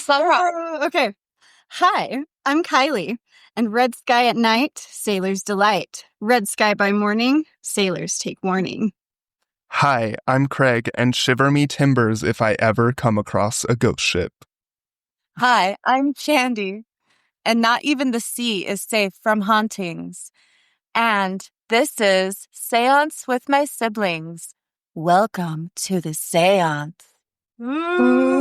Okay. Hi, I'm Kylee, and red sky at night, sailors delight. Red sky by morning, sailors take warning. Hi, I'm Craig, and shiver me timbers if I ever come across a ghost ship. Hi, I'm Shandi, and not even the sea is safe from hauntings. And this is Seance with My Siblings. Welcome to the Seance. Ooh.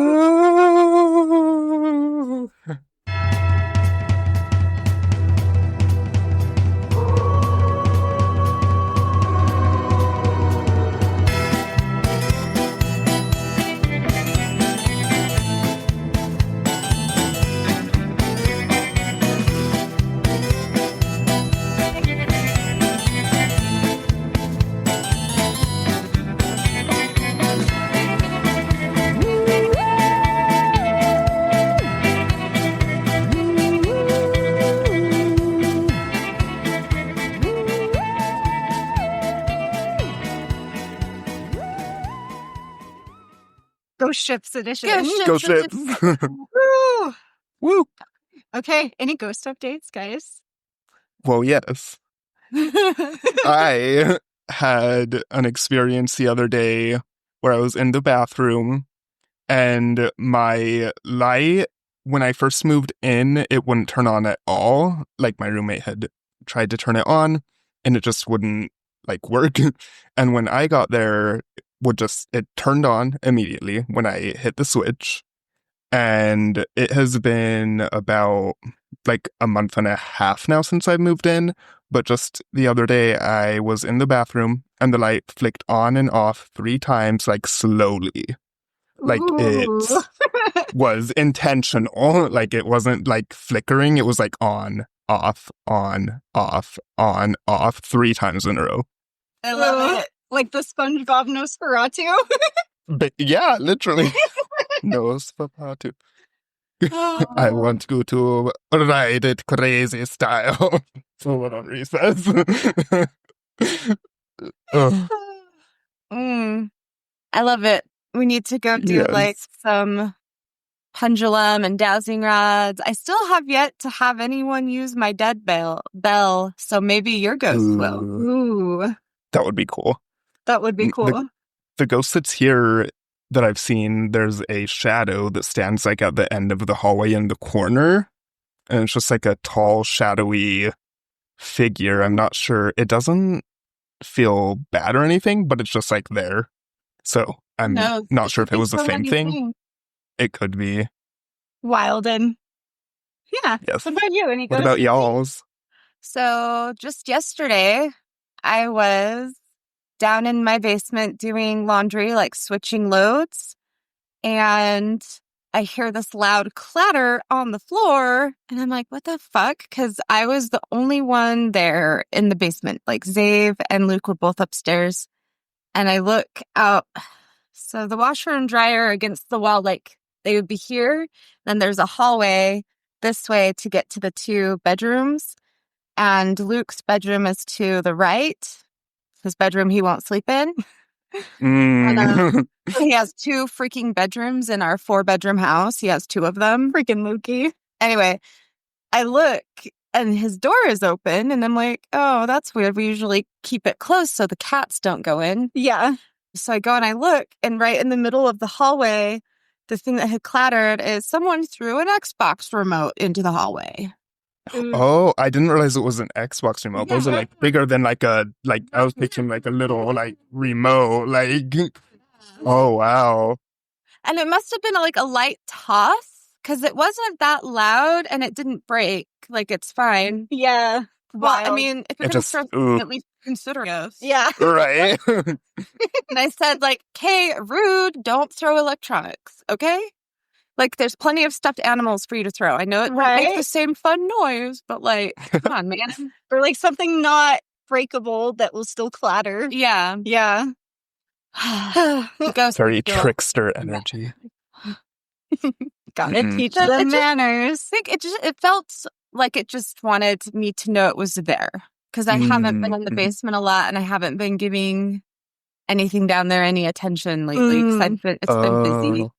Ghost ships edition. Ghost ships. Woo! Woo. Okay, any ghost updates, guys? Well, yes. I had an experience the other day where I was in the bathroom and my light, when I first moved in, it wouldn't turn on at all. Like, my roommate had tried to turn it on and it just wouldn't work. And when I got there, it turned on immediately when I hit the switch. And it has been about a month and a half now since I moved in. But just the other day, I was in the bathroom and the light flicked on and off 3 times, slowly. It was intentional. It wasn't flickering. It was on, off, on, off, on, off 3 times in a row. I love it. Like the SpongeBob Nosferatu. But yeah, literally. Nosferatu. I want to go to ride it crazy style. So what on recess. I love it. We need to go do some pendulum and dowsing rods. I still have yet to have anyone use my dead bell, so maybe your ghost will. Ooh. That would be cool. That would be cool. The ghost that's here that I've seen, there's a shadow that stands at the end of the hallway in the corner. And it's just a tall, shadowy figure. I'm not sure. It doesn't feel bad or anything, but it's just there. So I'm not sure if it was the same thing. It could be. Wild and yeah. Yes. What about you? Any What about y'all's? So just yesterday, I was down in my basement doing laundry, switching loads, and I hear this loud clatter on the floor, and I'm like, what the fuck? Because I was the only one there in the basement. Zave and Luke were both upstairs, and I look out. So the washer and dryer against the wall, they would be here. Then there's a hallway this way to get to the 2 bedrooms, and Luke's bedroom is to the right. His bedroom he won't sleep in. And, he has 2 freaking bedrooms in our 4-bedroom house. He has 2 of them. Freaking Lukey. Anyway, I look and his door is open and I'm like, oh, that's weird. We usually keep it closed so the cats don't go in. Yeah. So I go and I look, and right in the middle of the hallway, the thing that had clattered is someone threw an Xbox remote into the hallway. Oh, I didn't realize it was an Xbox remote. Yeah. Those are bigger than I was picturing a little remote. Oh wow. And it must have been a light toss because it wasn't that loud and it didn't break. It's fine. Yeah. Well, Wild. I mean, if you're going to throw at least consider us. Yeah. Right. And I said, hey, rude, don't throw electronics, okay? There's plenty of stuffed animals for you to throw. I know it makes the same fun noise, but come on, man. Or something not breakable that will still clatter. Yeah. Yeah. Very trickster energy. Gotta teach them manners. I think it felt like it just wanted me to know it was there. Because I haven't been in the basement a lot, and I haven't been giving anything down there any attention lately. Because it's been busy.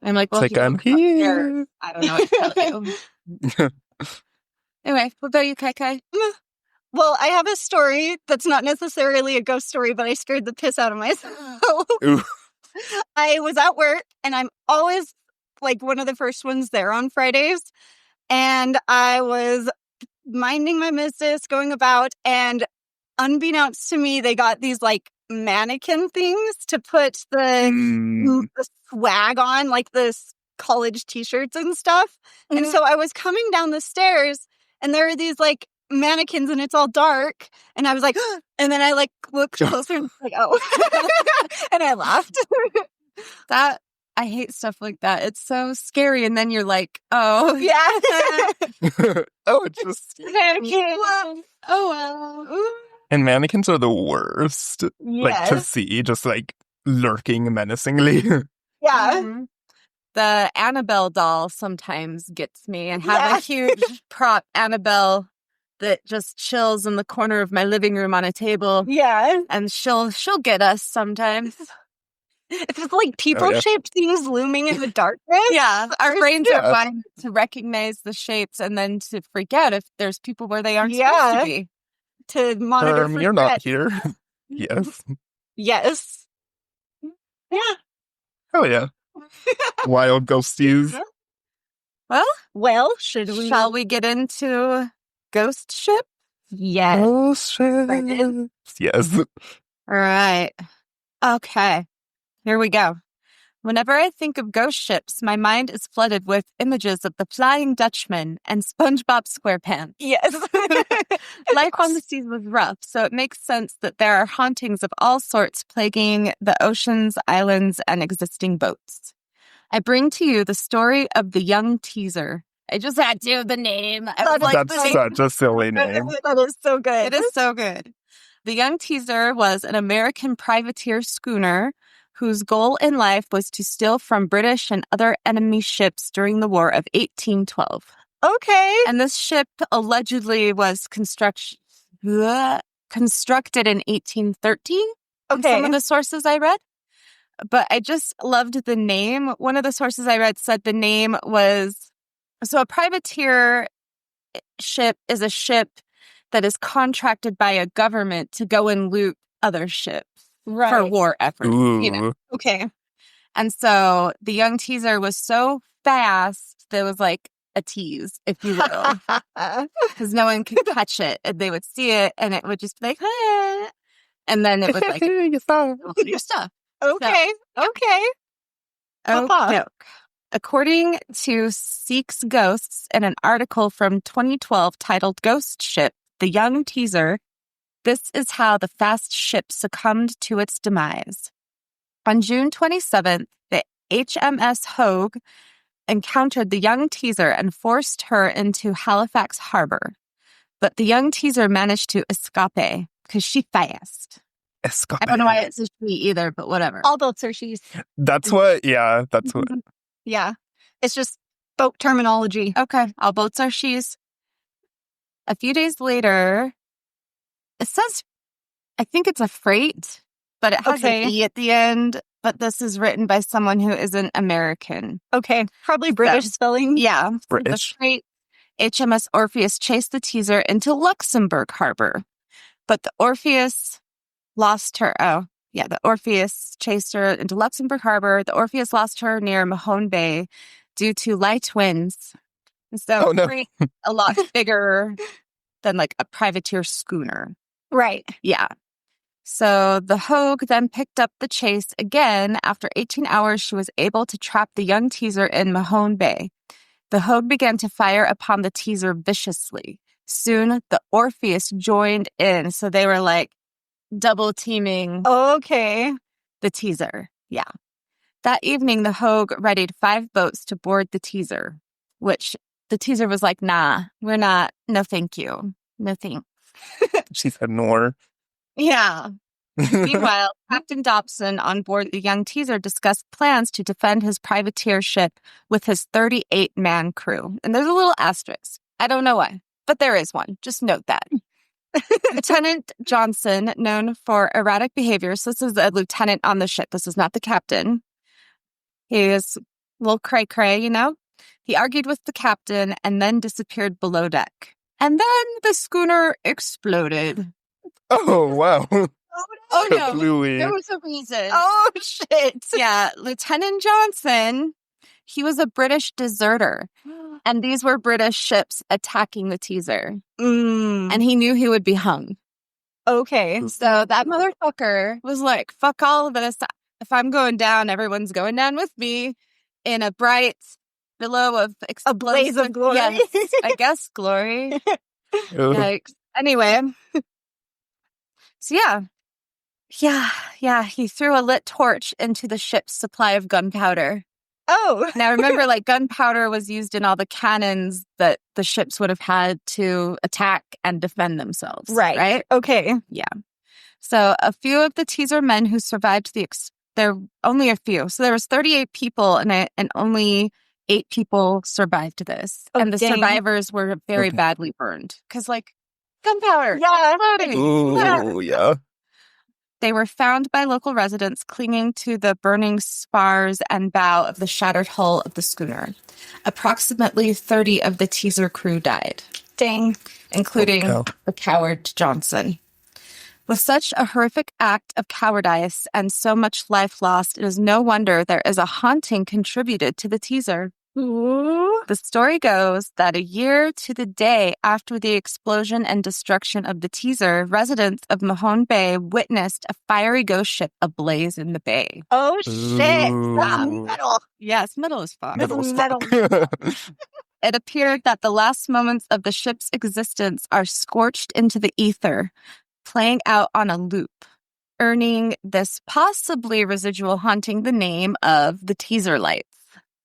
I'm like, well, It's if like, you I'm don't come here, here. I don't know what to tell you. Anyway, what about you, Kai? Well, I have a story that's not necessarily a ghost story, but I scared the piss out of myself. Ooh. I was at work, and I'm always like one of the first ones there on Fridays. And I was minding my business, going about, and unbeknownst to me, they got these like mannequin things to put the swag on, like the college t-shirts and stuff. And so I was coming down the stairs, and there are these like mannequins, and it's all dark, and I was like, and then I like looked closer and like, oh, and I laughed. I hate stuff like that. It's so scary, and then you're like, oh Yeah. Oh, it's just Mannequins. oh well. and mannequins are the worst. Like to Yes. see, just like lurking menacingly. Yeah. Mhm. The Annabelle doll sometimes gets me. I have Yeah. a huge prop Annabelle that just chills in the corner of my living room on a table, Yeah. and she'll get us sometimes. It's just like people-shaped things looming in the darkness. Yeah, our brains are Yeah. wired to recognize the shapes and then to freak out if there's people where they aren't Yeah. supposed to be. To monitor for You're not threats. here. Yes. Yes. Yeah. Oh yeah. Wild ghosties. Well, Shall shall we get into ghost ship? Yes. Oh shit. Yes. All right. Okay. Here we go. Whenever I think of ghost ships, my mind is flooded with images of the Flying Dutchman and SpongeBob SquarePants. Yes. Life on the seas was rough, so it makes sense that there are hauntings of all sorts plaguing the oceans, islands, and existing boats. I bring to you the story of the Young Teazer. I just had to do the name. I was like, That's such a silly name. That is so good. it is so good. The Young Teazer was an American privateer schooner whose goal in life was to steal from British and other enemy ships during the War of 1812. Okay. And this ship allegedly was constructed in 1813 in some Okay. of the sources I read. But I just loved the name. One of the sources I read said the name was... So a privateer ship is a ship that is contracted by a government to go and loot other ships for war efforts. Ooh. You know? Okay. And so the Young Teazer was so fast, there was like a tease, if you will, because no one could catch it. And they would see it, and it would just be like, hey. And then it would like, your stuff. Okay. Okay. Papa. Okay. According to Seek's Ghosts, in an article from 2012 titled Ghost Ship, the Young Teazer, this is how the fast ship succumbed to its demise. On June 27th, the HMS Hogue encountered the Young Teazer and forced her into Halifax Harbor. But the Young Teazer managed to escape because she fast. Escape. I don't know why it's a she either, but whatever. All boats are she's. That's what. Yeah. That's what. Yeah. It's just boat terminology. Okay, all boats are she's. A few days later, it says, I think it's a freight, but it has Okay. an E at the end. But this is written by someone who isn't American. Okay. Probably British spelling. Yeah. British. The freight HMS Orpheus chased the Teazer into Luxembourg Harbor. But the Orpheus lost her. Oh, yeah. The Orpheus chased her into Luxembourg Harbor. The Orpheus lost her near Mahone Bay due to light winds. So Oh, no. a lot bigger than like a privateer schooner. Right. Yeah. So the Hogue then picked up the chase again. After 18 hours, she was able to trap the Young Teazer in Mahone Bay. The Hogue began to fire upon the Teazer viciously. Soon, the Orpheus joined in. So they were like double teaming Okay. the Teazer. Yeah. That evening, the Hogue readied 5 boats to board the Teazer, which the Teazer was like, nah, we're not. No, thank you. No, thanks. She said nor. Yeah. Meanwhile, Captain Dobson on board the Young Teazer discussed plans to defend his privateer ship with his 38-man crew. And there's a little asterisk. I don't know why, but there is one. Just note that. Lieutenant Johnson, known for erratic behavior, so this is a lieutenant on the ship. This is not the captain. He is little cray-cray, you know? He argued with the captain and then disappeared below deck. And then the schooner exploded. Oh, wow. Oh, no. Completely. There was a reason. Oh, shit. Yeah, Lieutenant Johnson, he was a British deserter. And these were British ships attacking the Teazer. And he knew he would be hung. Okay. So that motherfucker was like, fuck all of this. If I'm going down, everyone's going down with me in a bright billow of A blaze of glory. Yes, I guess glory. Ugh. Yikes. Anyway. So yeah. He threw a lit torch into the ship's supply of gunpowder. Oh. Now remember, like, gunpowder was used in all the cannons that the ships would have had to attack and defend themselves. Right? Okay. Yeah. So a few of the Teazer men who survived there only a few. So there was 38 people and only 8 people survived this. Oh, and the dang. survivors were very badly burned. Because, like, gunpowder. Yeah. Ooh, yeah. They were found by local residents clinging to the burning spars and bow of the shattered hull of the schooner. Approximately 30 of the Teazer crew died. Dang. Including Oh, the coward Johnson. With such a horrific act of cowardice and so much life lost, it is no wonder there is a haunting contributed to the Teazer. Ooh. The story goes that a year to the day after the explosion and destruction of the Teazer, residents of Mahone Bay witnessed a fiery ghost ship ablaze in the bay. Oh, shit. Ooh. Metal. Yes, metal is fun. Metal's Metal. It appeared that the last moments of the ship's existence are scorched into the ether, playing out on a loop, earning this possibly residual haunting the name of the Teazer Lights.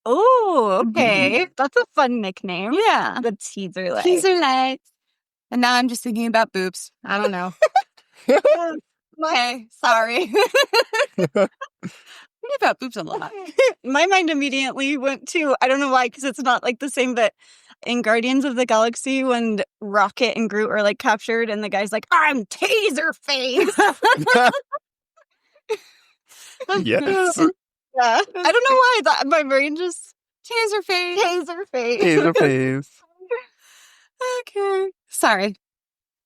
Oh, okay. That's a fun nickname. Yeah. The Teazer Light. Teazer Lights. And now I'm just thinking about boobs. I don't know. Okay, sorry. Think about boobs a lot. My mind immediately went to, I don't know why, because it's not like the same, but in Guardians of the Galaxy, when Rocket and Groot are like captured and the guy's like, I'm Taser Face. Yes. Yeah. I don't know why that my brain just Taser Face. Taser Face. Taser face. Okay. Sorry.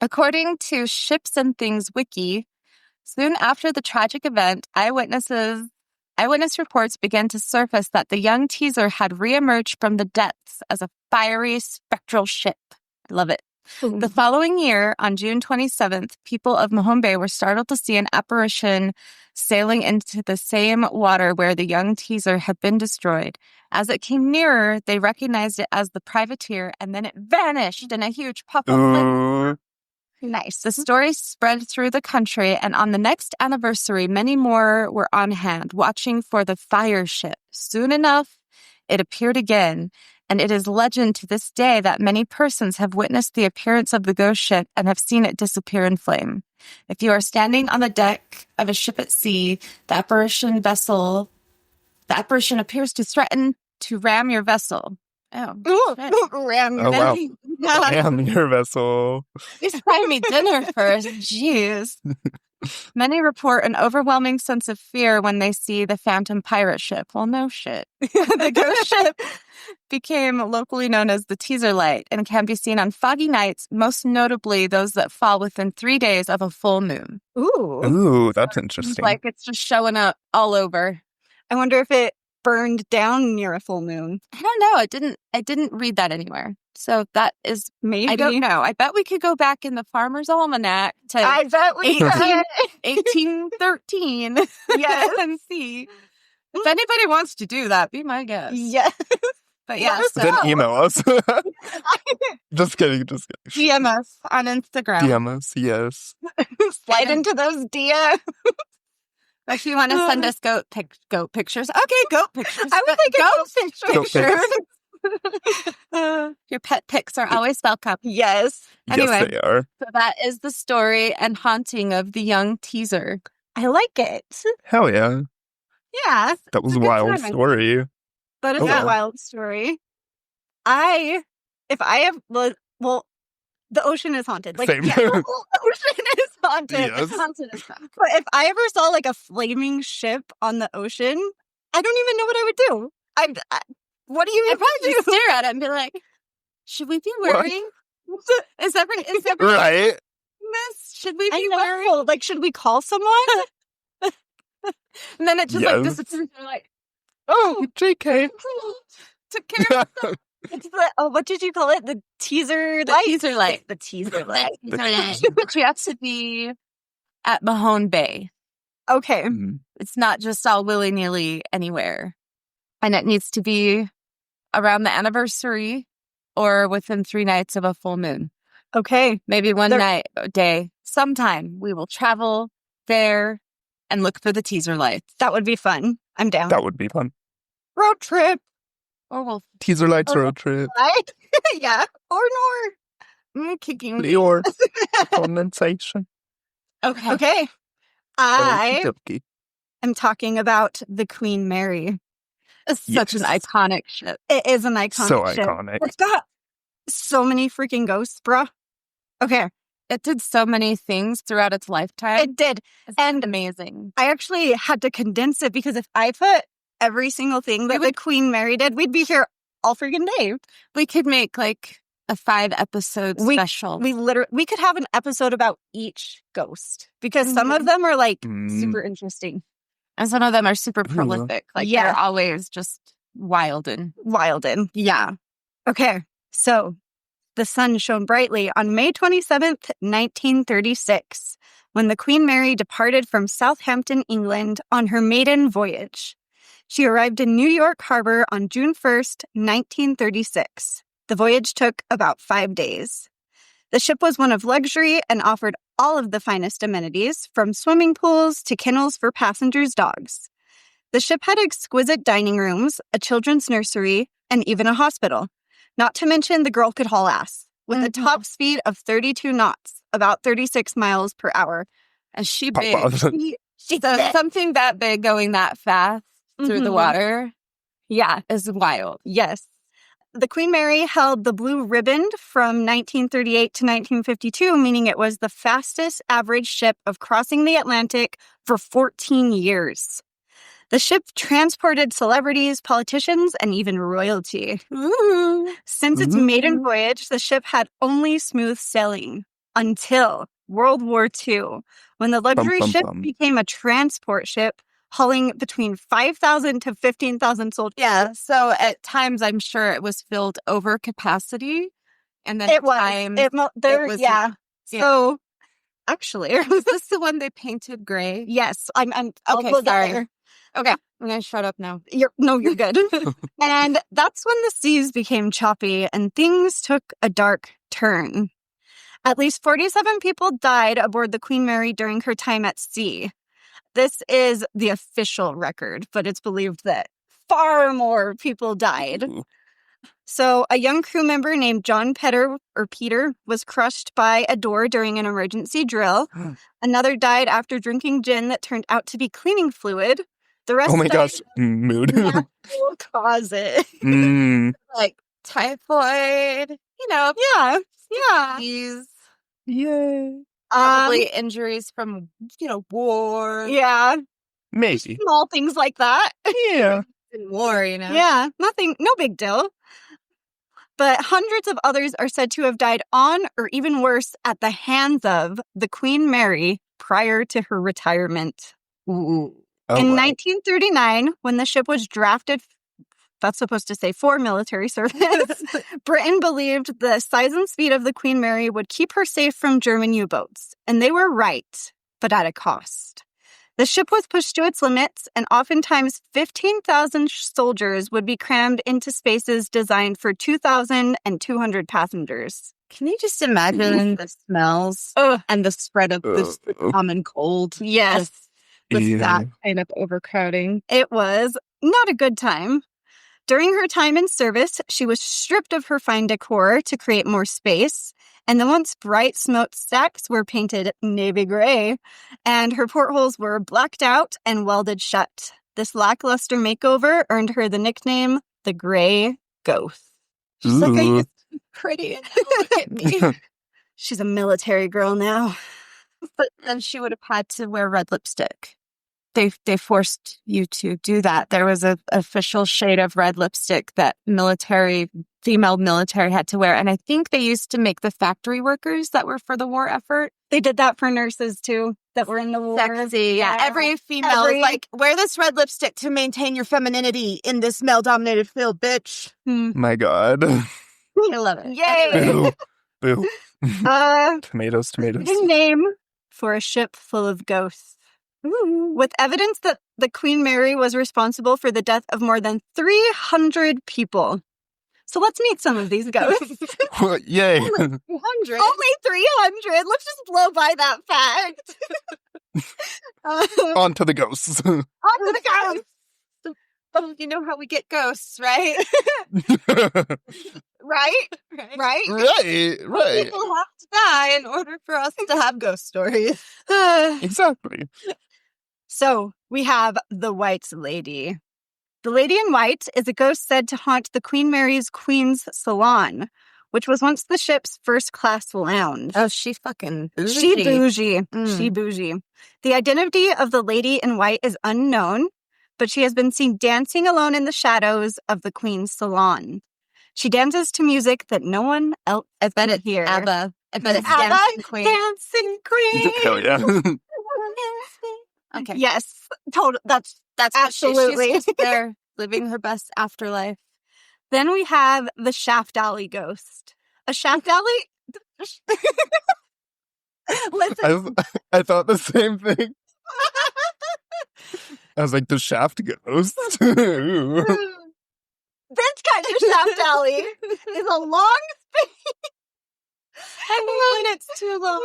According to Ships and Things Wiki, soon after the tragic event, eyewitness reports began to surface that the Young Teazer had reemerged from the depths as a fiery, spectral ship. I love it. The following year, on June 27th, people of Mahone Bay were startled to see an apparition sailing into the same water where the Young Teazer had been destroyed. As it came nearer, they recognized it as the privateer, and then it vanished in a huge puff of flame. Ooh. Nice. The story spread through the country, and on the next anniversary, many more were on hand, watching for the fire ship. Soon enough, it appeared again, and it is legend to this day that many persons have witnessed the appearance of the ghost ship and have seen it disappear in flame. If you are standing on the deck of a ship at sea, the apparition appears to threaten to ram your vessel. Oh, Ram. Oh, wow. Yeah. Damn your vessel. Please buy me dinner first. Jeez. Many report an overwhelming sense of fear when they see the phantom pirate ship. Well, no shit. The ghost ship became locally known as the Teazer Light and can be seen on foggy nights, most notably those that fall within 3 days of a full moon. Ooh. Ooh, that's interesting. Like it's just showing up all over. I wonder if it burned down near a full moon. I don't know. I didn't read that anywhere. So that is, Maybe. I don't know. I bet we could go back in the Farmer's Almanac to I bet we 18 could. 1813 Yes. and see. If anybody wants to do that, be my guest. Yes. But yeah, Let us so Then email us. Just kidding. DM us on Instagram. DM us, yes. Slide into those DMs. If you want to send us goat pictures. Okay, goat pictures. I would think goat Goat pictures. Your pet pics are always welcome. Yes. Anyway. Yes, they are. So that is the story and haunting of the Young Teazer. I like it. Hell yeah. Yeah. That was It's a a good wild time. story. That is Oh, a yeah. wild story. The ocean is haunted. Like, Same. yeah, the whole ocean is haunted. Yes. Haunted as fuck. But if I ever saw like a flaming ship on the ocean, I don't even know what I would do. What do you I'd probably do? just stare at it and be like, should we be worrying? Is everything Right? this? Should we I be know. worrying? Like, should we call someone? And then it just Yes. disappears. They're like, Oh, JK. took care of It's what did you call it? The teaser the light? teaser light. The teaser light. But you have to be at Mahone Bay. Okay. It's not just all willy-nilly anywhere. And it needs to be around the anniversary or within 3 nights of a full moon. Okay. Maybe one day. Sometime we will travel there and look for the teaser lights. That would be fun. I'm down. That would be fun. Road trip. Or we'll Teaser lights road trip. Right? Yeah. Or kicking. Or condensation. Okay. Okay. I Okey-dokey. am talking about the Queen Mary. It's such an iconic ship. It is an iconic So ship. iconic. It's got so many freaking ghosts, bruh. Okay. It did so many things throughout its lifetime. It did. It's And amazing. I actually had to condense it because if I put every single thing that the Queen Mary did, we'd be here all freaking day. We could make like a 5-episode special. We could have an episode about each ghost because some of them are like super interesting. And some of them are super prolific. Like Yeah. they're always just wild and Yeah. Okay. So the sun shone brightly on May 27th, 1936, when the Queen Mary departed from Southampton, England on her maiden voyage. She arrived in New York Harbor on June 1st, 1936. The voyage took about 5 days. The ship was one of luxury and offered all of the finest amenities, from swimming pools to kennels for passengers' dogs. The ship had exquisite dining rooms, a children's nursery, and even a hospital. Not to mention the girl could haul ass, with a top speed of 32 knots, about 36 miles per hour. And she Papa. big. So something that big going that fast through the water, is wild. Yes. The Queen Mary held the blue ribbon from 1938 to 1952, meaning it was the fastest average ship of crossing the Atlantic for 14 years. The ship transported celebrities, politicians, and even royalty. Since its maiden voyage, the ship had only smooth sailing until World War II, when the luxury ship became a transport ship, hauling between 5,000 to 15,000 soldiers. Yeah, so at times I'm sure it was filled over capacity. And then It was. So, actually, is this the one they painted gray? yes, I'll Okay, look sorry. there. Okay, I'm going to shut up now. You're good. And that's when the seas became choppy and things took a dark turn. At least 47 people died aboard the Queen Mary during her time at sea. This is the official record, but it's believed that far more people died. So a young crew member named John Peter was crushed by a door during an emergency drill. Another died after drinking gin that turned out to be cleaning fluid. The rest Oh my died gosh, mood. of natural causes. Like typhoid, Yeah. disease, Yay. probably injuries from, war. Yeah. Maybe. Small things like that. Yeah. War, Yeah. Nothing, no big deal. But hundreds of others are said to have died on, or even worse, at the hands of the Queen Mary prior to her retirement. Ooh. Oh, In wow. 1939, when the ship was drafted, that's supposed to say for military service, Britain believed the size and speed of the Queen Mary would keep her safe from German U-boats. And they were right, but at a cost. The ship was pushed to its limits, and oftentimes 15,000 soldiers would be crammed into spaces designed for 2,200 passengers. Can you just imagine the smells and the spread of this common cold? Yes. With that kind of overcrowding. It was not a good time. During her time in service, she was stripped of her fine decor to create more space, and the once bright smokestacks were painted navy gray, and her portholes were blacked out and welded shut. This lackluster makeover earned her the nickname the Gray Ghost. She's like, I used to be pretty, and look at me. She's a military girl now. But then she would have had to wear red lipstick. they forced you to do that. There was an official shade of red lipstick that female military had to wear. And I think they used to make the factory workers that were for the war effort. They did that for nurses too that were in the war. Sexy. Yeah. Every female is like, wear this red lipstick to maintain your femininity in this male-dominated field, bitch. My God. I love it. Yay. Boo. Tomatoes. The name for a ship full of ghosts. Ooh. With evidence that the Queen Mary was responsible for the death of more than 300 people. So let's meet some of these ghosts. Yay. Only 300? Only 300. Let's just blow by that fact. On to the ghosts. On to the ghosts. Well, you know how we get ghosts, right? Right? Right. People have to die in order for us to have ghost stories. Exactly. So we have the White Lady. The Lady in White is a ghost said to haunt the Queen Mary's Queen's Salon, which was once the ship's first-class lounge. Oh, she fucking bougie. She bougie. The identity of the Lady in White is unknown, but she has been seen dancing alone in the shadows of the Queen's Salon. She dances to music that no one else can hear. ABBA. I bet it's ABBA, Dancing Queen. Dancing Queen. Hell yeah. Okay. Yes, totally. That's Absolutely. She's She's there living her best afterlife. Then we have the Shaft Alley ghost. A Shaft Alley? Listen. I thought the same thing. I was like, the Shaft ghost? Ooh. This kind of Shaft Alley is a long space. I mean, it's too long.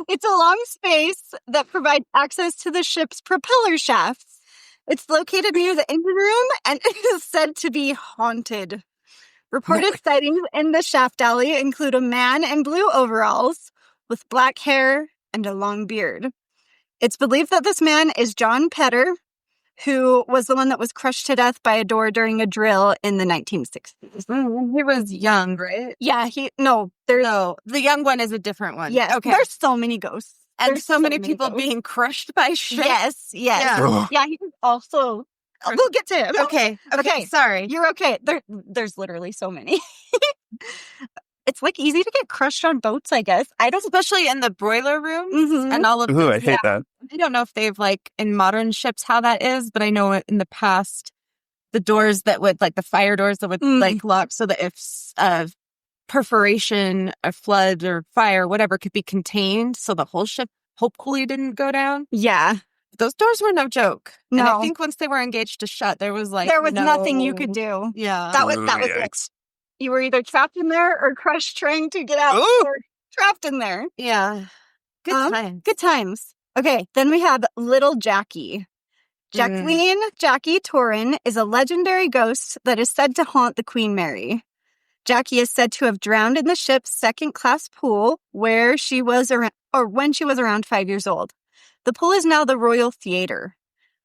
It's a long space that provides access to the ship's propeller shafts. It's located near the engine room and it is said to be haunted. Reported sightings in the Shaft Alley include a man in blue overalls with black hair and a long beard. It's believed that this man is John Petter, who was the one that was crushed to death by a door during a drill in the 1960s. He was young, right? Yeah, No, the young one is a different one. Yes, okay. there's so many ghosts. And There's so many people ghosts. being crushed by shit. Yes. Yeah. Yeah, he was also... We'll get to him. Okay. Sorry. You're okay. There's literally so many. It's like easy to get crushed on boats, I guess. Especially in the broiler rooms and all of Ooh, I hate that. I don't know if they've like in modern ships how that is, but I know in the past the doors that would like the fire doors that would like lock so that if perforation, a flood or fire, whatever could be contained so the whole ship hopefully didn't go down. Yeah. Those doors were no joke. No. And I think once they were engaged to shut, there was nothing you could do. Yeah. That was it. You were either trapped in there or crushed trying to get out. Or trapped in there. Yeah. Good times. Good times. Okay, then we have Little Jackie. Jacqueline Jackie Torrin is a legendary ghost that is said to haunt the Queen Mary. Jackie is said to have drowned in the ship's second-class pool when she was around 5 years old. The pool is now the Royal Theatre.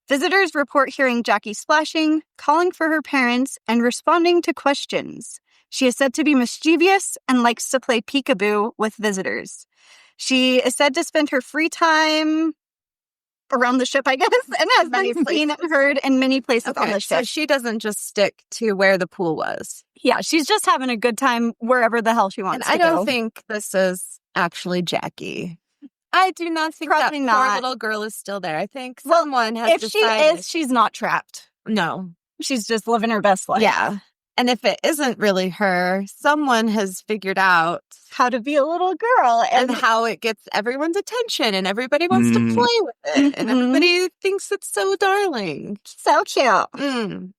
Visitors report hearing Jackie splashing, calling for her parents, and responding to questions. She is said to be mischievous and likes to play peekaboo with visitors. She is said to spend her free time around the ship, I guess, and has been seen and heard in many places on the ship. So she doesn't just stick to where the pool was. Yeah, she's just having a good time wherever the hell she wants to go. I don't think this is actually Jackie. I do not think Probably that not. poor little girl is still there. I think someone has If decided. she is, she's not trapped. No. She's just living her best life. Yeah. And if it isn't really her, someone has figured out how to be a little girl and how it gets everyone's attention and everybody wants to play with it and everybody thinks it's so darling. So cute.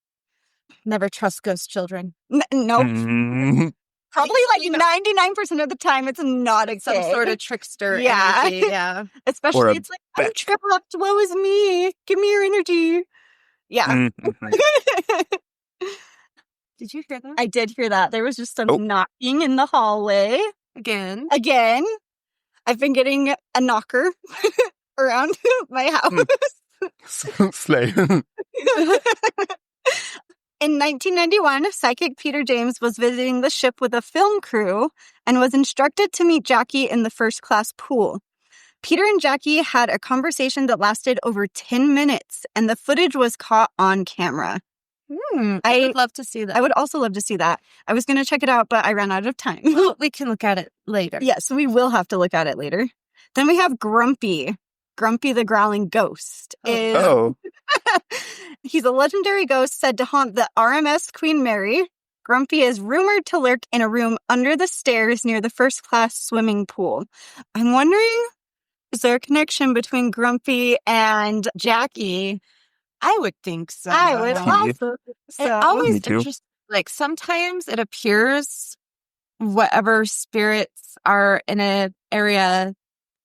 Never trust ghost children. Nope. Probably like 99% of the time it's not a some sort of trickster energy. Yeah. Especially it's like, I'm trapped, woe is me. Give me your energy. Yeah. Did you hear that? I did hear that. There was just some knocking in the hallway. Again. I've been getting a knocker around my house. Slay. In 1991, psychic Peter James was visiting the ship with a film crew and was instructed to meet Jackie in the first-class pool. Peter and Jackie had a conversation that lasted over 10 minutes, and the footage was caught on camera. I would love to see that. I would also love to see that. I was going to check it out, but I ran out of time. Well, we can look at it later. Yes, we will have to look at it later. Then we have Grumpy. Grumpy the Growling Ghost. He's a legendary ghost said to haunt the RMS Queen Mary. Grumpy is rumored to lurk in a room under the stairs near the first-class swimming pool. I'm wondering, is there a connection between Grumpy and Jackie? I would think so. I would also. It always Me too. interests. Like sometimes it appears whatever spirits are in an area,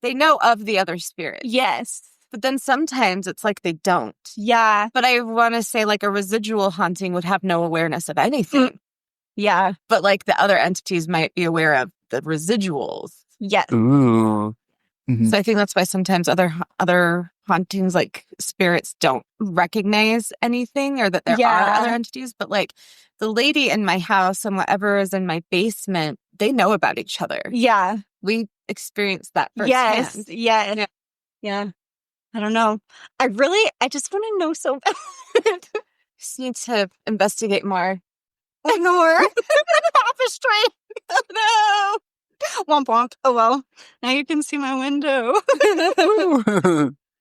they know of the other spirit. Yes. But then sometimes it's like they don't. Yeah. But I want to say like a residual haunting would have no awareness of anything. Yeah. But like the other entities might be aware of the residuals. Yes. Ooh. Mhm. So I think that's why sometimes other hauntings, like spirits, don't recognize anything or that there are other entities. But like the lady in my house and whatever is in my basement, they know about each other. Yeah. We experienced that Yes. firsthand. Yes. Yeah. I don't know. I just want to know so bad. Just need to investigate more. More. Tapestry. Oh no. Womp womp. Oh well. Now you can see my window.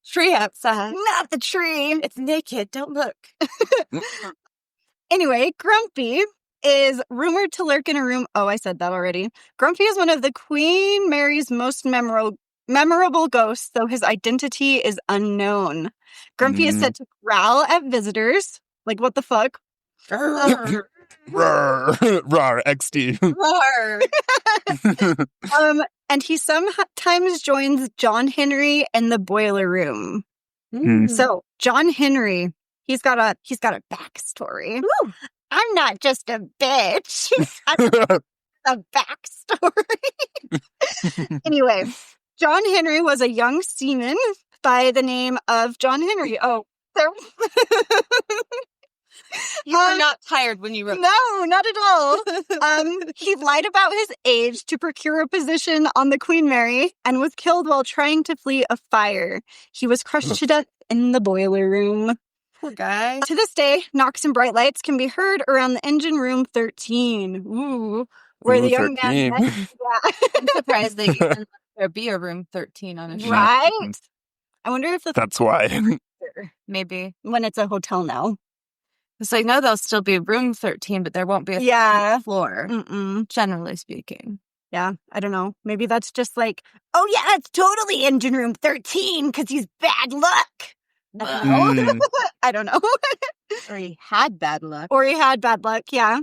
Tree outside. Not the tree. It's naked. Don't look. Anyway, Grumpy is rumored to lurk in a room. Oh, I said that already. Grumpy is one of the Queen Mary's most memorable ghosts, though his identity is unknown. Grumpy is said to growl at visitors. Like, what the fuck? Rawr, rawr, XD. Roar. And he sometimes joins John Henry in the boiler room. So, John Henry, he's got a backstory. Ooh. I'm not just a bitch. I'm a backstory. Anyway, John Henry was a young seaman by the name of John Henry. Oh, there. You were not tired when you wrote. No, not at all. He lied about his age to procure a position on the Queen Mary and was killed while trying to flee a fire. He was crushed to death in the boiler room. Poor guy. To this day, knocks and bright lights can be heard around the engine room 13. Ooh, where the young 13. man met. Yeah. I'm surprised they even let there be a room 13 on a ship. Right? I wonder if That's why. Maybe. when it's a hotel now. So I know there'll still be room 13, but there won't be a 13th floor, generally speaking. Yeah, I don't know. Maybe that's just like, oh yeah, it's totally engine room 13 because he's bad luck. I don't know. Or he had bad luck. Or he had bad luck, yeah.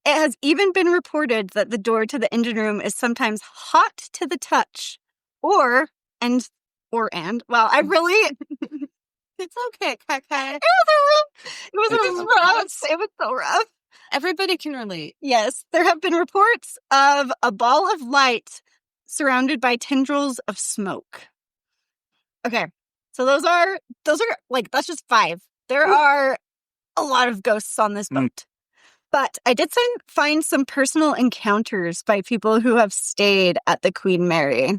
It has even been reported that the door to the engine room is sometimes hot to the touch. Well, I really... It's okay, Kaka. It was rough. It was so rough. Everybody can relate. Yes, there have been reports of a ball of light surrounded by tendrils of smoke. Okay, so those are like, that's just 5. There are a lot of ghosts on this boat. But I did find some personal encounters by people who have stayed at the Queen Mary.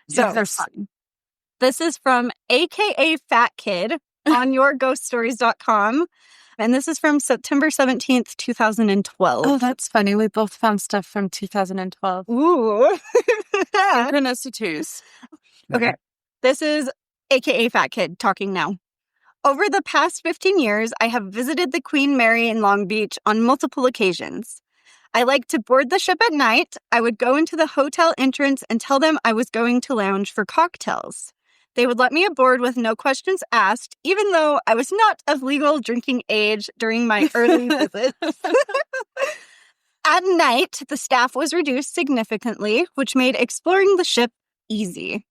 So they're fun. This is from AKA Fat Kid on yourghoststories.com. And this is from September 17th, 2012. Oh, that's funny. We both found stuff from 2012. Ooh. Synchronicities. Okay. This is AKA Fat Kid talking now. Over the past 15 years, I have visited the Queen Mary in Long Beach on multiple occasions. I like to board the ship at night. I would go into the hotel entrance and tell them I was going to lounge for cocktails. They would let me aboard with no questions asked, even though I was not of legal drinking age during my early visits. At night, the staff was reduced significantly, which made exploring the ship easy.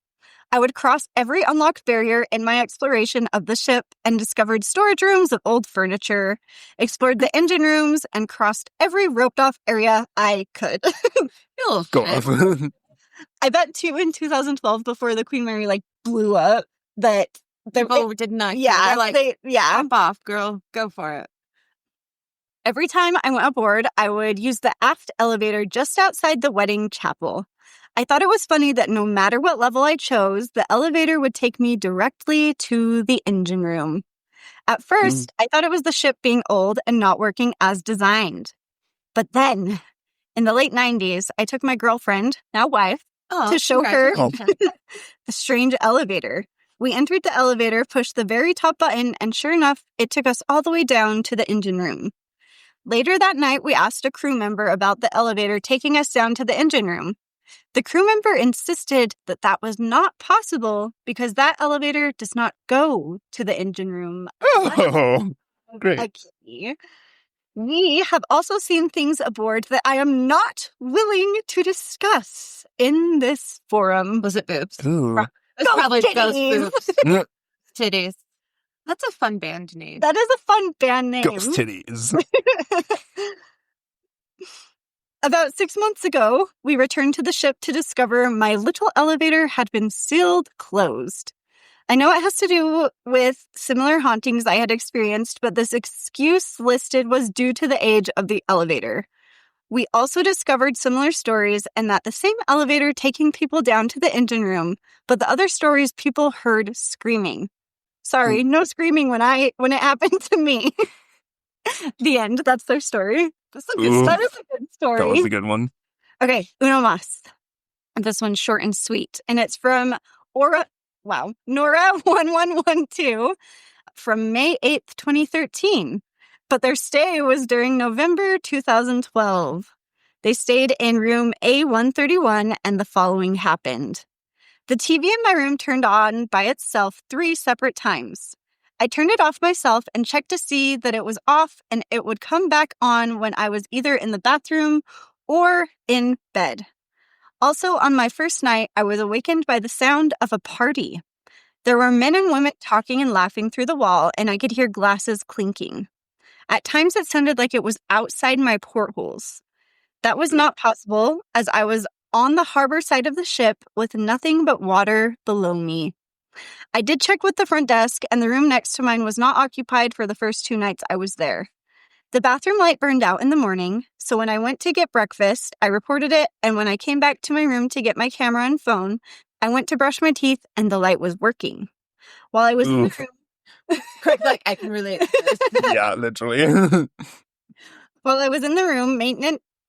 I would cross every unlocked barrier in my exploration of the ship and discovered storage rooms of old furniture, explored the engine rooms, and crossed every roped-off area I could. Go on. I bet, too, in 2012, before the Queen Mary, blew up, that... People did not. Yeah. They're hop off, girl. Go for it. Every time I went aboard, I would use the aft elevator just outside the wedding chapel. I thought it was funny that no matter what level I chose, the elevator would take me directly to the engine room. At first, I thought it was the ship being old and not working as designed. But then, in the late 90s, I took my girlfriend, now wife, to show her the strange elevator. We entered the elevator, pushed the very top button, and sure enough, it took us all the way down to the engine room. Later that night, we asked a crew member about the elevator taking us down to the engine room. The crew member insisted that that was not possible because that elevator does not go to the engine room. Oh, great. Okay. We have also seen things aboard that I am not willing to discuss in this forum. Was it boobs? Ooh. It's probably titties. ghost boobs. Titties. That's a fun band name. That is a fun band name. Ghost titties. About 6 months ago, we returned to the ship to discover my little elevator had been sealed closed. I know it has to do with similar hauntings I had experienced, but this excuse listed was due to the age of the elevator. We also discovered similar stories and that the same elevator taking people down to the engine room, but the other stories people heard screaming. Sorry, no screaming when it happened to me. The end. That's their story. That is a good story. That was a good one. Okay, uno más. This one's short and sweet, and it's from Nora1112 from May 8th, 2013. But their stay was during November 2012. They stayed in room A131, and the following happened. The TV in my room turned on by itself 3 separate times. I turned it off myself and checked to see that it was off, and it would come back on when I was either in the bathroom or in bed. Also, on my first night, I was awakened by the sound of a party. There were men and women talking and laughing through the wall, and I could hear glasses clinking. At times, it sounded like it was outside my portholes. That was not possible, as I was on the harbor side of the ship with nothing but water below me. I did check with the front desk, and the room next to mine was not occupied for the first 2 nights I was there. The bathroom light burned out in the morning, so when I went to get breakfast, I reported it, and when I came back to my room to get my camera and phone, I went to brush my teeth, and the light was working. While I was in the room... Craig's like, I can relate to this. Yeah, literally. While I was in the room,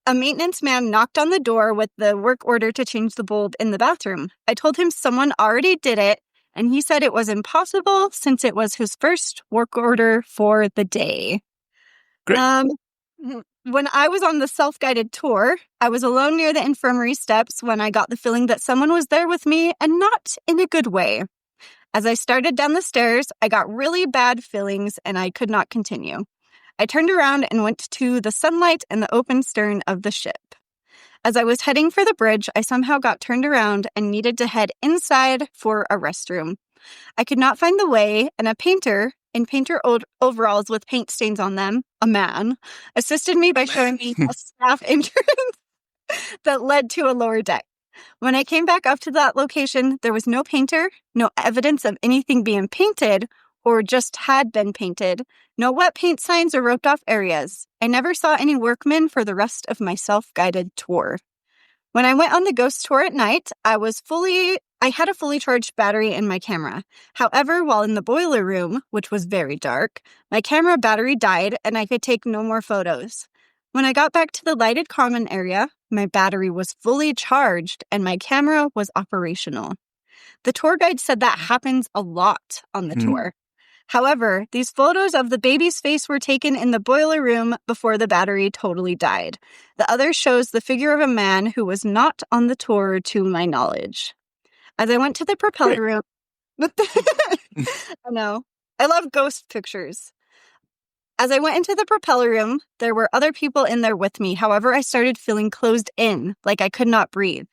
a maintenance man knocked on the door with the work order to change the bulb in the bathroom. I told him someone already did it, and he said it was impossible since it was his first work order for the day. Great. When I was on the self-guided tour, I was alone near the infirmary steps when I got the feeling that someone was there with me, and not in a good way. As I started down the stairs, I got really bad feelings, and I could not continue. I turned around and went to the sunlight and the open stern of the ship. As I was heading for the bridge, I somehow got turned around and needed to head inside for a restroom. I could not find the way, and a painter, in painter overalls with paint stains on them, a man, assisted me by showing me a staff entrance that led to a lower deck. When I came back up to that location, there was no painter, no evidence of anything being painted, or just had been painted, no wet paint signs or roped off areas. I never saw any workmen for the rest of my self-guided tour. When I went on the ghost tour at night, I had a fully charged battery in my camera. However, while in the boiler room, which was very dark, my camera battery died and I could take no more photos. When I got back to the lighted common area, my battery was fully charged and my camera was operational. The tour guide said that happens a lot on the tour. However, these photos of the baby's face were taken in the boiler room before the battery totally died. The other shows the figure of a man who was not on the tour to my knowledge. As I went to the propeller room... I know. I love ghost pictures. As I went into the propeller room, there were other people in there with me. However, I started feeling closed in, like I could not breathe.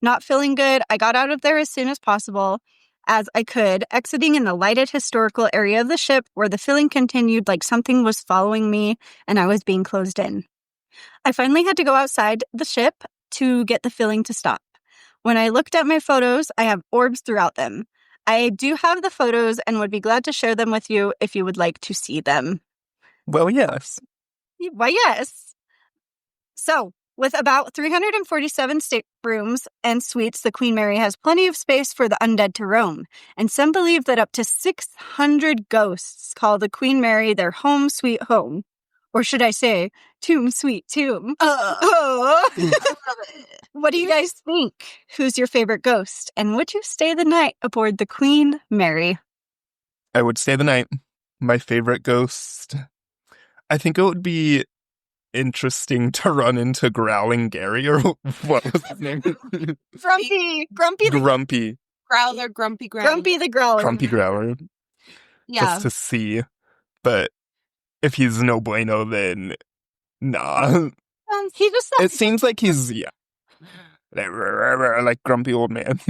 Not feeling good, I got out of there as soon as possible as I could, exiting in the lighted historical area of the ship where the feeling continued like something was following me and I was being closed in. I finally had to go outside the ship to get the feeling to stop. When I looked at my photos, I have orbs throughout them. I do have the photos and would be glad to share them with you if you would like to see them. Well, yes. Why, yes. So, With about 347 staterooms and suites, the Queen Mary has plenty of space for the undead to roam. And some believe that up to 600 ghosts call the Queen Mary their home sweet home. Or should I say, tomb sweet tomb. Oh. What do you guys think? Who's your favorite ghost? And would you stay the night aboard the Queen Mary? I would stay the night. My favorite ghost. I think it would be interesting to run into Growling Gary, or what was his name? Grumpy. Grumpy. Growler, Grumpy Growler. Grumpy the Growler. Grumpy Growler. Yeah. Just to see. But if he's no bueno, then nah. He just It seems like he's, like grumpy old man.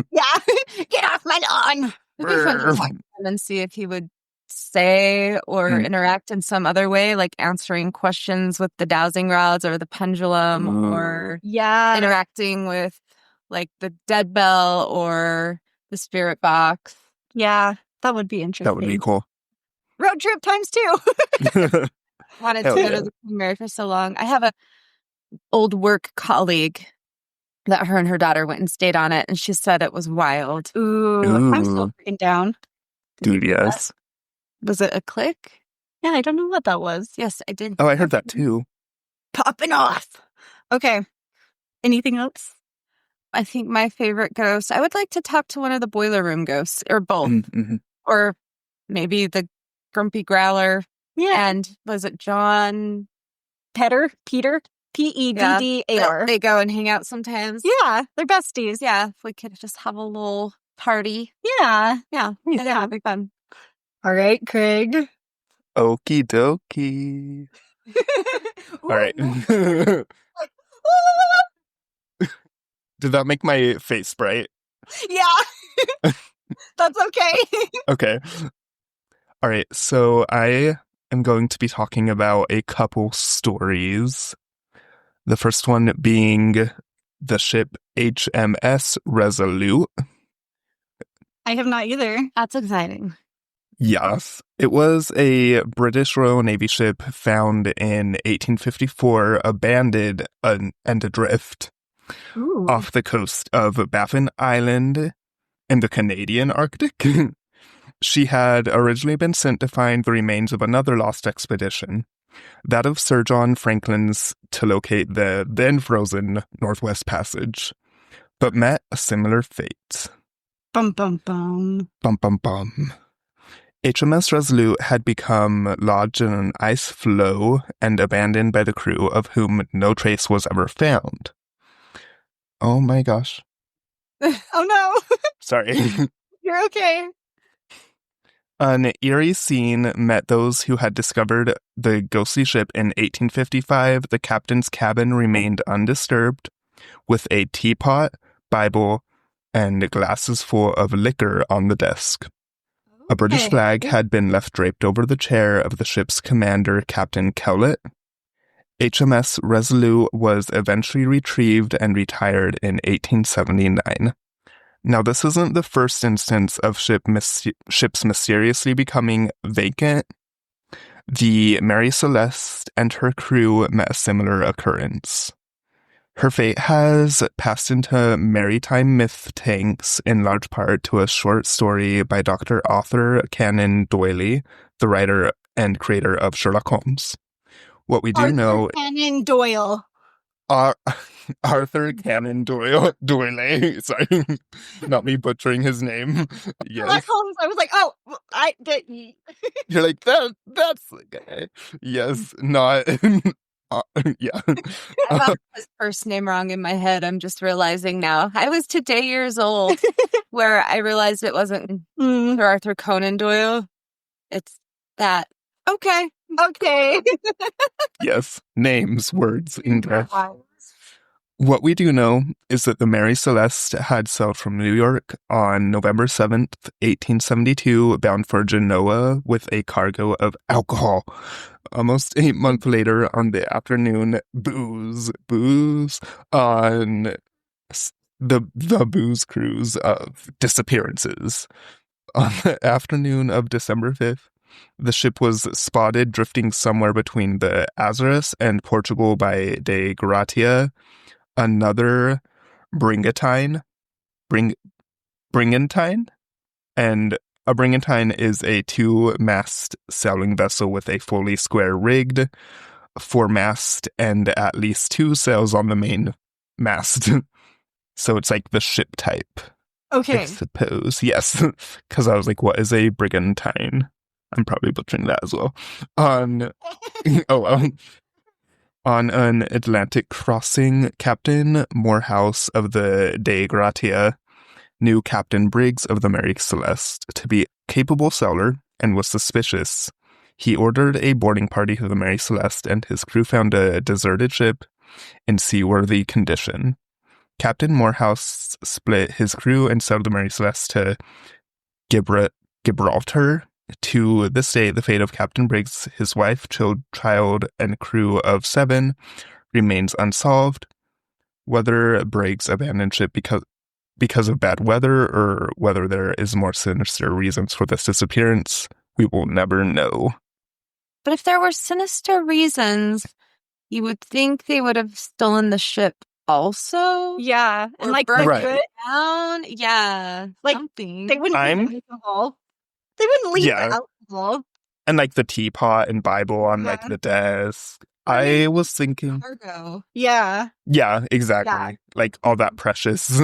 Yeah. Get off my lawn. It'd be fun to talk to him and see if he would say or interact in some other way, like answering questions with the dowsing rods or the pendulum, or interacting with like the dead bell or the spirit box. Yeah, that would be interesting. That would be cool. Road trip times 2. Wanted to go to the Queen Mary for so long. I have a old work colleague that her and her daughter went and stayed on it, and she said it was wild. Ooh. I'm still freaking down. Dude, yes. Was it a click? Yeah, I don't know what that was. Yes, I did. Oh, I heard that too. Popping off. Okay. Anything else? I think my favorite ghost, I would like to talk to one of the boiler room ghosts, or both. Mm-hmm. Or maybe the Grumpy Growler. Yeah. And was it John? Peter? Peddar. They go and hang out sometimes. Yeah, they're besties. Yeah, if we could just have a little party. Yeah. Yeah, that'd be fun. All right, Craig. Okie dokie. All right. Did that make my face bright? Yeah. That's okay. Okay. All right, so I am going to be talking about a couple stories. The first one being the ship HMS Resolute. I have not either. That's exciting. Yes. It was a British Royal Navy ship found in 1854, abandoned and adrift off the coast of Baffin Island in the Canadian Arctic. She had originally been sent to find the remains of another lost expedition, that of Sir John Franklin's, to locate the then-frozen Northwest Passage, but met a similar fate. Bum, bum, bum. Bum, bum, bum. HMS Resolute had become lodged in an ice floe and abandoned by the crew, of whom no trace was ever found. Oh my gosh. Oh no. Sorry. You're okay. An eerie scene met those who had discovered the ghostly ship in 1855. The captain's cabin remained undisturbed, with a teapot, Bible, and glasses full of liquor on the desk. A British flag had been left draped over the chair of the ship's commander, Captain Kylee. HMS Resolute was eventually retrieved and retired in 1879. Now, this isn't the first instance of ships mysteriously becoming vacant. The Mary Celeste and her crew met a similar occurrence. Her fate has passed into maritime myth tanks, in large part to a short story by Dr. Arthur Conan Doyle, the writer and creator of Sherlock Holmes. What we do know... Conan Doyle. Arthur Conan Doyle. Sorry, not me butchering his name. Yes. Sherlock Holmes. I was like, oh, I did. You're like, that's the guy. Yes, not... yeah. I got his first name wrong in my head. I'm just realizing now. I was today years old where I realized it wasn't Sir Arthur Conan Doyle. It's that. Okay. Yes. Names, words, English. What we do know is that the Mary Celeste had sailed from New York on November 7th, 1872, bound for Genoa with a cargo of alcohol. Almost 8 months later, on the afternoon, booze, on the booze cruise of disappearances. On the afternoon of December 5th, The ship was spotted drifting somewhere between the Azores and Portugal by de Gratia. Another brigantine, brigantine, and a brigantine is a 2-mast sailing vessel with a fully square rigged 4-mast and at least 2 sails on the main mast. So it's like the ship type. Okay. I suppose. Yes. Because I was like, what is a brigantine? I'm probably butchering that as well. On an Atlantic crossing, Captain Morehouse of the De Gratia knew Captain Briggs of the Mary Celeste to be a capable sailor and was suspicious. He ordered a boarding party to the Mary Celeste, and his crew found a deserted ship in seaworthy condition. Captain Morehouse split his crew and sailed the Mary Celeste to Gibraltar. To this day, the fate of Captain Briggs, his wife, child, and crew of 7 remains unsolved. Whether Briggs abandoned ship because of bad weather or whether there is more sinister reasons for this disappearance, we will never know. But if there were sinister reasons, you would think they would have stolen the ship also. Yeah. And Or like burnt Right. it down. Yeah. Like, something. they wouldn't I'm- leave the alcohol. They wouldn't leave Yeah. the alcohol. And like the teapot and Bible on like Yeah. the desk. I was thinking, Cargo. Yeah. yeah, exactly. Yeah. Like all that precious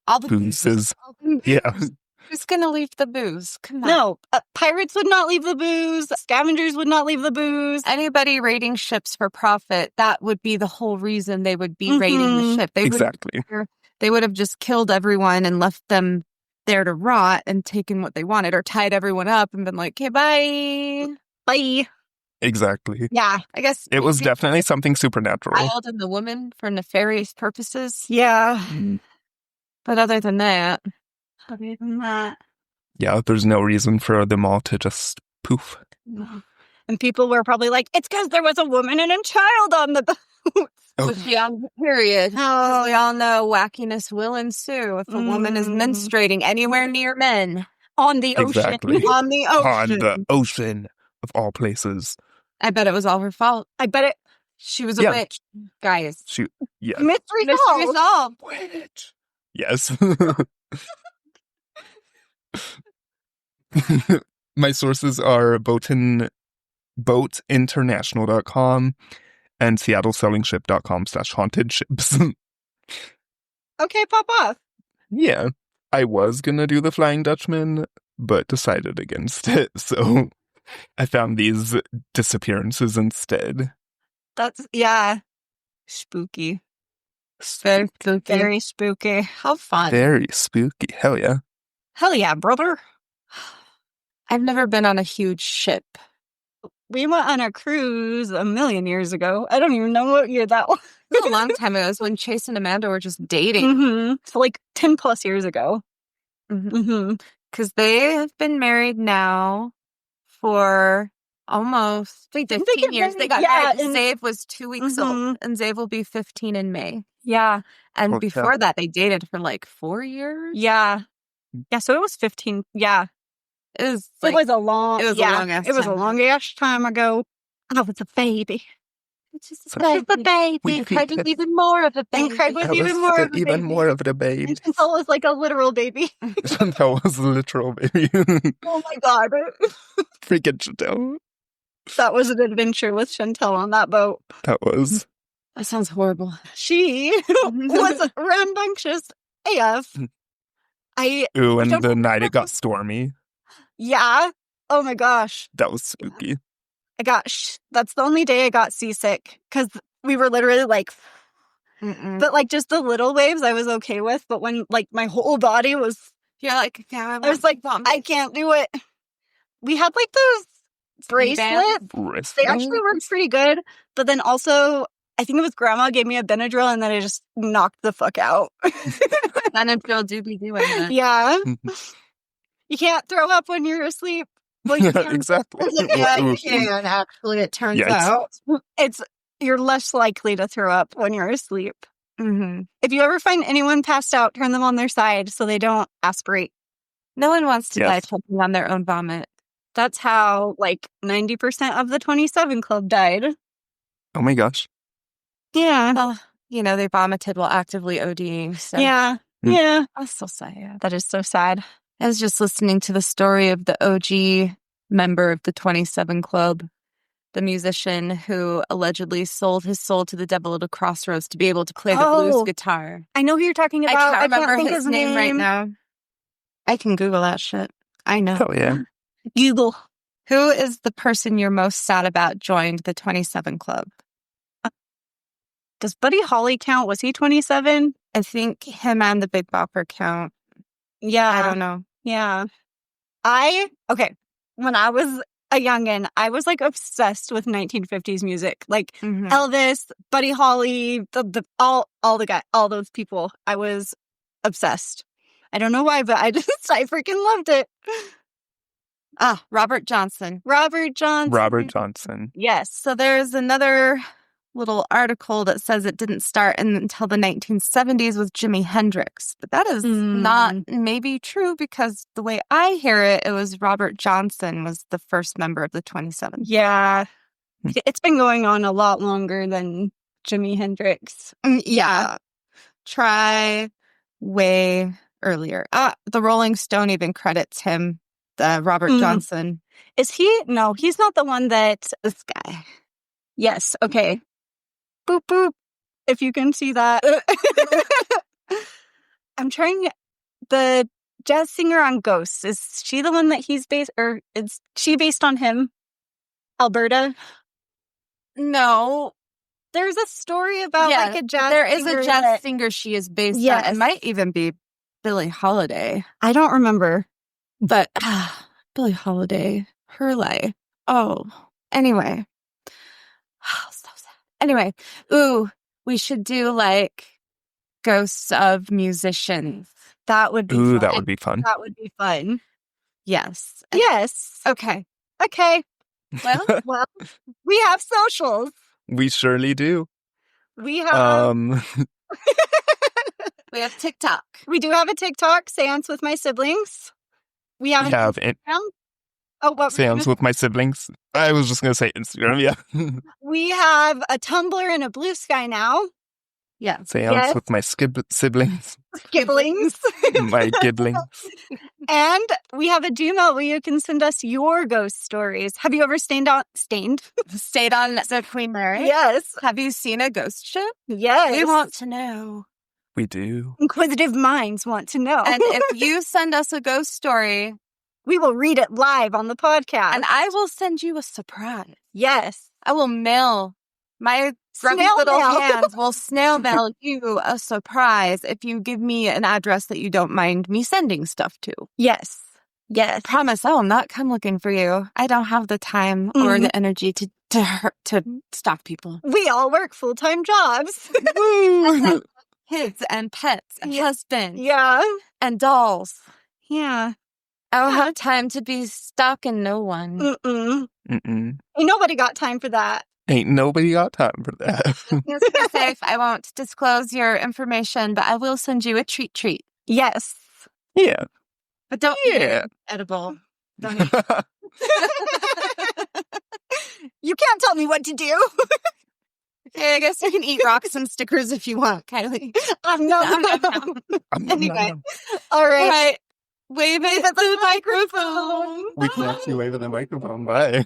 All the booze is, All the yeah. booze. Who's gonna leave the booze? Come on. No, pirates would not leave the booze. Scavengers would not leave the booze. Anybody raiding ships for profit, that would be the whole reason they would be raiding the Mhm. ship. Exactly. They would have just killed everyone and left them there to rot and taken what they wanted, or tied everyone up and been like, okay, bye. Bye. Exactly. Yeah. I guess It was maybe definitely something the supernatural. child and the woman for nefarious purposes. Yeah. But other than that, Other than that. Yeah, there's no reason for them all to just poof. And people were probably like, it's because there was a woman and a child on the boat. Oh. was beyond the period. Oh. We all know wackiness will ensue if a woman is Mm. menstruating anywhere near men. On the ocean. Exactly. On the On ocean. the ocean of all places. I bet it was all her fault. I bet it. She was a Yeah. witch, guys. Yes. Mystery Mystery solved. solved. Witch. Yes. My sources are boatinternational.com and seattlesailingship.com/haunted ships. Okay, pop off. Yeah. I was gonna do the Flying Dutchman, but decided against it, so I found these disappearances instead. That's, yeah. Spooky. Very spooky. Very spooky. How fun. Very spooky. Hell yeah. Hell yeah, brother. I've never been on a huge ship. We went on a cruise a million years ago. I don't even know what year that was. It was a long time ago. It was when Chase and Amanda were just dating. Mm-hmm. So like 10 plus years ago. Mhm. Mm-hmm. Because they have been married now for almost Wait, didn't 15 get years. They got married? married. Yeah, and- Zave was 2 weeks old, Mhm. and Zave will be 15 in May. Yeah. And Oh, before yeah. that, they dated for like 4 years. Yeah. Yeah, so it was 15. Yeah. It was It was a long, it was a yeah, long-ass it was a time. long-ass time ago. I was a baby. it's just So- a baby. We Craig was could- even more of a baby. And Craig was I even more of a even baby. more of the baby. And Chantal was like a literal baby. Chantal was a literal baby. Oh my god. Freaking Chantal. That was an adventure with Chantal on that boat. That was. That sounds horrible. She was rambunctious AF. I, Ooh, and don't the night remember. it got stormy. yeah. Oh my gosh. That was spooky. That's the only day I got seasick because we were literally like, Mm-mm. but like just the little waves I was okay with. But when like my whole body was, You're like, yeah, I was like, I can't do it. We had like those bracelets. Wrist. They actually worked pretty good. But then also, I think it was grandma gave me a Benadryl and then I just knocked the fuck out. Benadryl do be doing that. Yeah. You can't throw up when you're asleep. Well, you can. Exactly. Yeah, you Ooh, can, actually, it turns Yikes. out. You're less likely to throw up when you're asleep. Mm-hmm. If you ever find anyone passed out, turn them on their side so they don't aspirate. No one wants to Yes. die choking on their own vomit. That's how, like, 90% of the 27 Club died. Oh my gosh. Yeah. Well, they vomited while actively ODing. So. Yeah. Mm. Yeah. That's so sad. That is so sad. I was just listening to the story of the OG member of the 27 Club, the musician who allegedly sold his soul to the devil at a crossroads to be able to play the blues guitar. I know who you're talking about. I can't remember think his name right now. I can Google that shit. I know. Hell yeah. Google. Who is the person you're most sad about joined the 27 Club? Does Buddy Holly count? Was he 27? I think him and the Big Bopper count. Yeah. I don't know. Yeah. When I was a youngin', I was like obsessed with 1950s music. Like Elvis, Buddy Holly, all those people. I was obsessed. I don't know why, but I freaking loved it. Robert Johnson. Robert Johnson. Yes. So there's another little article that says it didn't start until the 1970s with Jimi Hendrix. But that is not maybe true, because the way I hear it, it was Robert Johnson was the first member of the 27. Yeah. It's been going on a lot longer than Jimi Hendrix. Yeah. Try way earlier. The Rolling Stone even credits him, Robert Johnson. Is he? No, he's not the one that... This guy. Yes, okay. Boop, boop. If you can see that. I'm trying... The jazz singer on Ghosts, is she the one that he's based... Or is she based on him? Alberta? No. There's a story about like a jazz there is singer a jazz singer she is based on. It might even be Billie Holiday. I don't remember. But Billie Holiday, her life. Oh, anyway. So sad. Anyway, we should do like ghosts of musicians. That would be fun. That would be fun. That would be fun. Yes. Yes. Okay. Well, we have socials. We surely do. We have... we have TikTok. We do have a TikTok, Seance with My Siblings. We have Instagram. Seance with My Siblings. I was just going to say Instagram, yeah. We have a Tumblr and a Bluesky now. Yeah. Seance with my siblings. Giblings. My giblings. And we have a Gmail where you can send us your ghost stories. Have you ever stayed on the Queen Mary? Yes. Have you seen a ghost ship? Yes. We want to know. We do. Inquisitive minds want to know. And if you send us a ghost story, we will read it live on the podcast. And I will send you a surprise. Yes. I will mail. My grubby little hands will snail mail you a surprise if you give me an address that you don't mind me sending stuff to. Yes. Yes. I promise I will not come looking for you. I don't have the time or the energy to stalk people. We all work full-time jobs. Kids and pets and husbands. Yeah. And dolls. Yeah. I don't have time to be stalking no one. Mm-mm. Mm-mm. Ain't nobody got time for that. Ain't nobody got time for that. You're safe. I won't disclose your information, but I will send you a treat. Yes. Yeah. But don't eat it. Edible. Don't eat it. You can't tell me what to do. Okay, I guess you can eat rocks and stickers if you want, Kylie. No. Anyway. All right. Wave it at the microphone. We can actually wave at the microphone. Bye.